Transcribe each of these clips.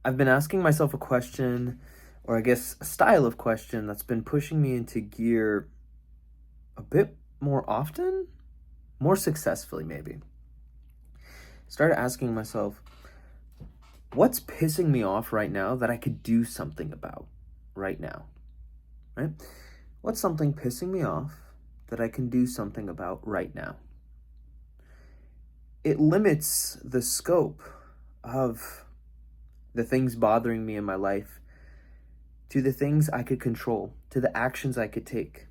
I've been asking myself a question, or I guess a style of question that's been pushing me into gear a bit more often, more successfully, maybe. Started asking myself, what's pissing me off right now that I could do something about right now? Right? What's something pissing me off that I can do something about right now? It limits the scope of the things bothering me in my life to the things I could control, to the actions I could take,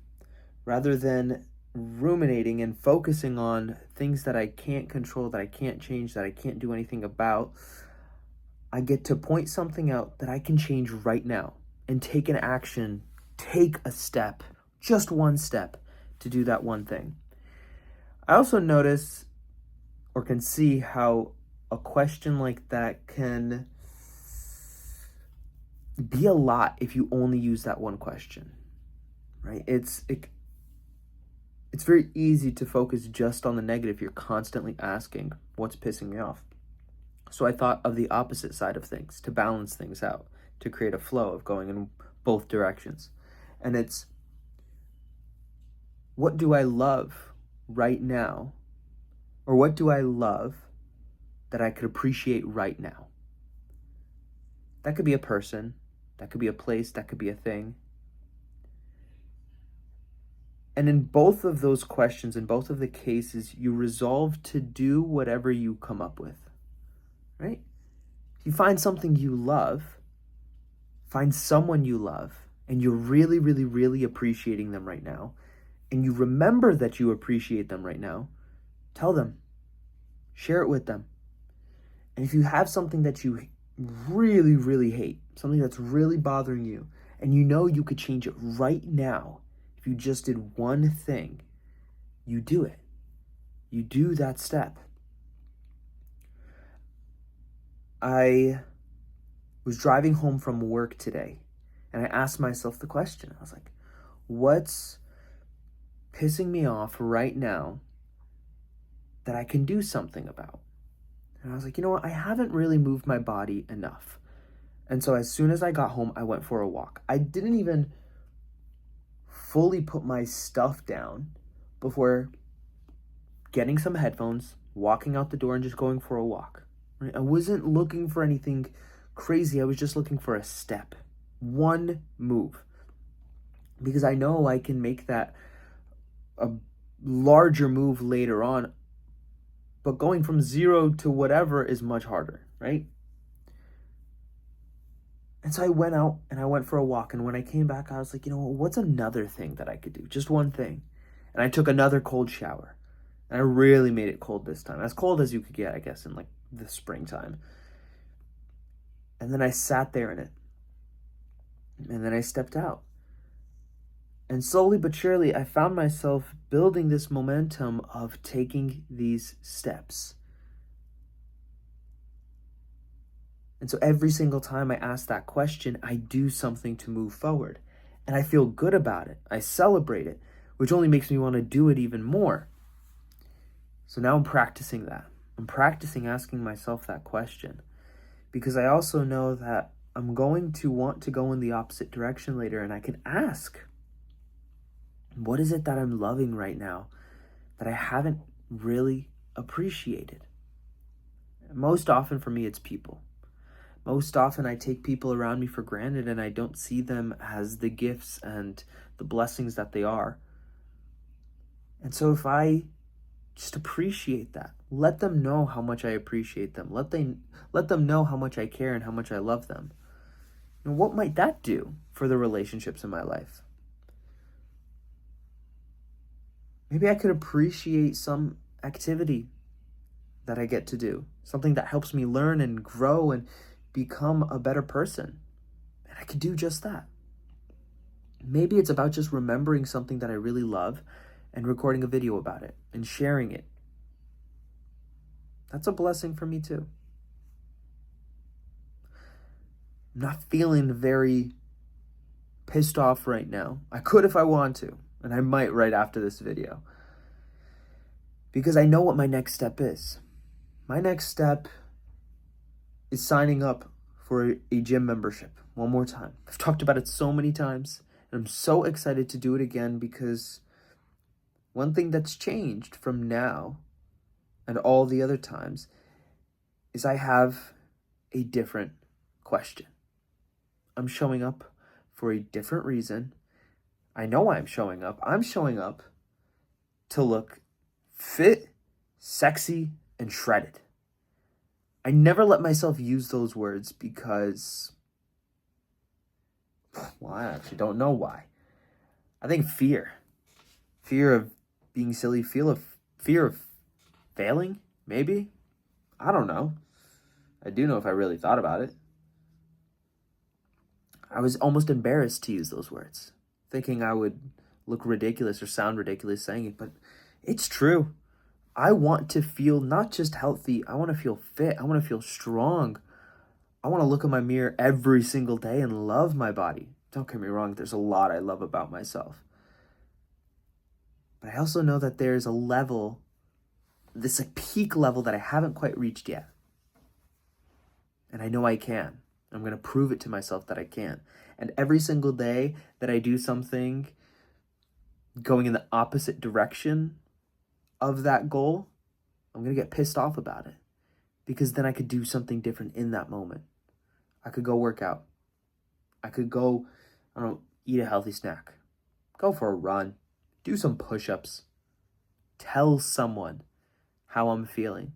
rather than ruminating and focusing on things that I can't control, that I can't change, that I can't do anything about. I get to point something out that I can change right now and take an action, take a step, just one step to do that one thing. I also notice or can see how a question like that can be a lot if you only use that one question, right? It's very easy to focus just on the negative. You're constantly asking, what's pissing me off? So I thought of the opposite side of things to balance things out, to create a flow of going in both directions. And it's, what do I love right now? Or what do I love that I could appreciate right now? That could be a person, that could be a place, that could be a thing. And in both of those questions, in both of the cases, you resolve to do whatever you come up with, right? If you find something you love, find someone you love, and you're really, really, really appreciating them right now, and you remember that you appreciate them right now, tell them, share it with them. And if you have something that you really, really hate, something that's really bothering you, and you know you could change it right now, if you just did one thing, you do it. You do that step. I was driving home from work today, and I asked myself the question. I was like, what's pissing me off right now that I can do something about? And I was like, you know what? I haven't really moved my body enough. And so as soon as I got home, I went for a walk. I didn't even fully put my stuff down before getting some headphones, walking out the door, and just going for a walk. Right? I wasn't looking for anything crazy. I was just looking for a step, one move. Because I know I can make that a larger move later on, but going from zero to whatever is much harder, right? And so I went out and I went for a walk. And when I came back, I was like, you know what? What's another thing that I could do? Just one thing. And I took another cold shower. And I really made it cold this time. As cold as you could get, I guess, in like the springtime. And then I sat there in it. And then I stepped out. And slowly but surely, I found myself building this momentum of taking these steps. And so every single time I ask that question, I do something to move forward. And I feel good about it. I celebrate it, which only makes me want to do it even more. So now I'm practicing that. I'm practicing asking myself that question because I also know that I'm going to want to go in the opposite direction later, and I can ask, what is it that I'm loving right now that I haven't really appreciated? Most often for me, it's people. Most often I take people around me for granted and I don't see them as the gifts and the blessings that they are. And so if I just appreciate that, let them know how much I appreciate them, let them know how much I care and how much I love them, and what might that do for the relationships in my life? Maybe I could appreciate some activity that I get to do, something that helps me learn and grow and become a better person. And I could do just that. Maybe it's about just remembering something that I really love and recording a video about it and sharing it. That's a blessing for me too. I'm not feeling very pissed off right now. I could if I want to, and I might right after this video. Because I know what my next step is. My next step is signing up for a gym membership one more time. I've talked about it so many times, and I'm so excited to do it again because one thing that's changed from now and all the other times is I have a different question. I'm showing up for a different reason. I know why I'm showing up. I'm showing up to look fit, sexy, and shredded. I never let myself use those words because, well, I actually don't know why. I think fear of being silly, fear of failing, maybe. I don't know. I do know if I really thought about it. I was almost embarrassed to use those words, thinking I would look ridiculous or sound ridiculous saying it, but it's true. I want to feel not just healthy, I want to feel fit, I want to feel strong. I want to look in my mirror every single day and love my body. Don't get me wrong, there's a lot I love about myself. But I also know that there's a level, this like peak level that I haven't quite reached yet. And I know I can. I'm going to prove it to myself that I can. And every single day that I do something going in the opposite direction of that goal, I'm going to get pissed off about it. Because then I could do something different in that moment. I could go work out. I could go, I don't know, eat a healthy snack. Go for a run. Do some push-ups. Tell someone how I'm feeling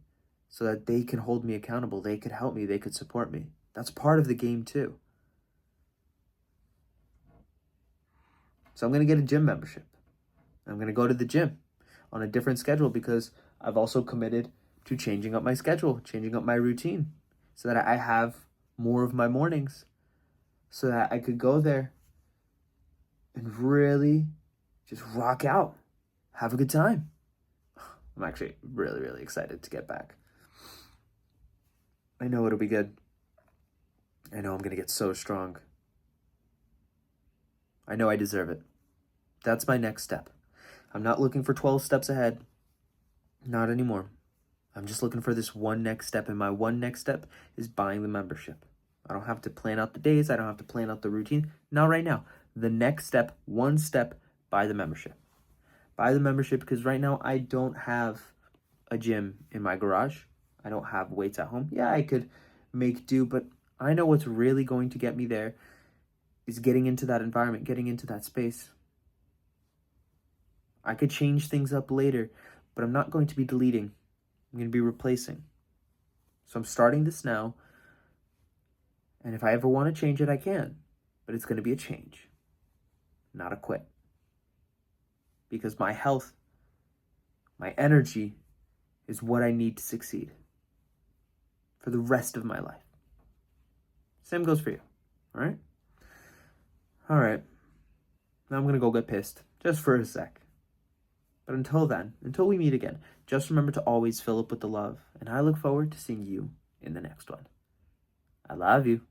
so that they can hold me accountable. They could help me. They could support me. That's part of the game too. So I'm going to get a gym membership. I'm going to go to the gym on a different schedule because I've also committed to changing up my schedule, changing up my routine so that I have more of my mornings so that I could go there and really just rock out, have a good time. I'm actually really, really excited to get back. I know it'll be good. I know I'm going to get so strong. I know I deserve it. That's my next step. I'm not looking for 12 steps ahead. Not anymore. I'm just looking for this one next step, and my one next step is buying the membership. I don't have to plan out the days. I don't have to plan out the routine. Not right now. The next step, one step, buy the membership. Buy the membership because right now I don't have a gym in my garage. I don't have weights at home. Yeah, I could make do, but I know what's really going to get me there is getting into that environment, getting into that space. I could change things up later, but I'm not going to be deleting. I'm going to be replacing. So I'm starting this now, and if I ever want to change it, I can, but it's going to be a change, not a quit. Because my health, my energy is what I need to succeed for the rest of my life. Same goes for you, all right? All right. Now I'm going to go get pissed just for a sec. But until then, until we meet again, just remember to always fill up with the love. And I look forward to seeing you in the next one. I love you.